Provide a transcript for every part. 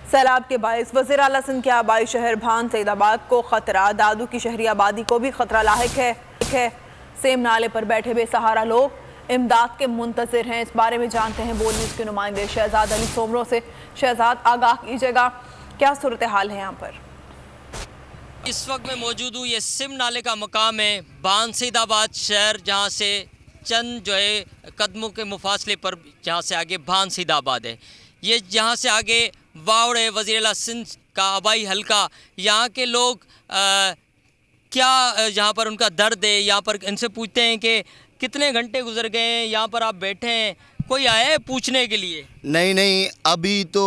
सैलाब के बाइस वज़ीर आला सिंध के आबाई शहर भान सईदाबाद को खतरा, दादू की शहरी आबादी को भी खतरा लाहिक है। सेम नाले पर बैठे बेसहारा लोग इमदाद के मुंतज़िर हैं। इस बारे में जानते हैं बोल न्यूज़ के नुमाइंदे शहजाद अली सोमरो से। शहजाद, आगाह कीजिएगा, क्या सूरत हाल है यहाँ पर? इस वक्त मैं मौजूद हूँ, ये सिम नाले का मकाम है, भान सईदाबाद शहर, जहाँ से चंद जो है कदमों के मुफासले पर जहाँ से आगे भान सईदाबाद है। ये जहाँ से आगे वावड़ है, वज़ीर आला सिंध का आबाई हल्का। यहाँ के लोग क्या यहाँ पर उनका दर्द है, यहाँ पर इनसे पूछते हैं कि कितने घंटे गुजर गए हैं, यहाँ पर आप बैठे हैं, कोई आया है पूछने के लिए? नहीं, अभी तो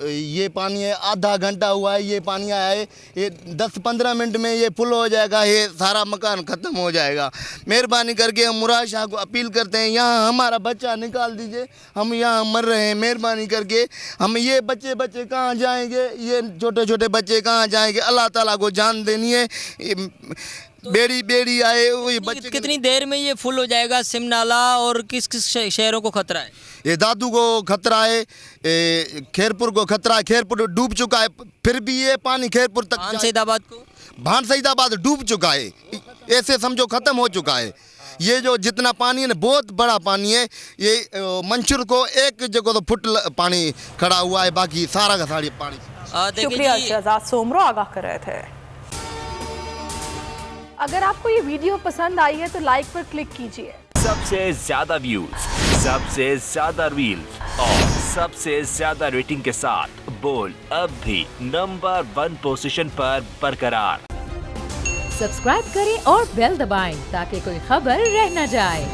ये पानी है, आधा घंटा हुआ है ये पानी आया है। ये 10-15 मिनट में ये फुल हो जाएगा, ये सारा मकान ख़त्म हो जाएगा। मेहरबानी करके हम मुराद शाह को अपील करते हैं, यहाँ हमारा बच्चा निकाल दीजिए, हम यहाँ मर रहे हैं। मेहरबानी करके हम ये बच्चे कहाँ जाएंगे, ये छोटे छोटे बच्चे कहाँ जाएंगे? अल्लाह ताला को जान देनी है। बेड़ी आए वही बच्चे। कितनी देर में ये फुल हो जाएगा सिम नाला, और किस किस शहरों को खतरा है? ये दादू को खतरा है, खैरपुर को खतरा है। खैरपुर डूब चुका है, फिर भी ये पानी खैरपुर तक। भान सईदाबाद डूब चुका है, ऐसे समझो ख़त्म हो चुका है। ये जो जितना पानी है ना, बहुत बड़ा पानी है। ये मंशूर को एक जगह तो फुट पानी खड़ा हुआ है, बाकी सारा का सारी पानी। शुक्रिया शहजाद सोमरो, आगाह कर रहे थे। अगर आपको ये वीडियो पसंद आई है तो लाइक पर क्लिक कीजिए। सबसे ज्यादा व्यूज, सबसे ज्यादा रील्स और सबसे ज्यादा रेटिंग के साथ बोल अब भी नंबर 1 पोजीशन पर बरकरार। सब्सक्राइब करें और बेल दबाएं ताकि कोई खबर रह न जाए।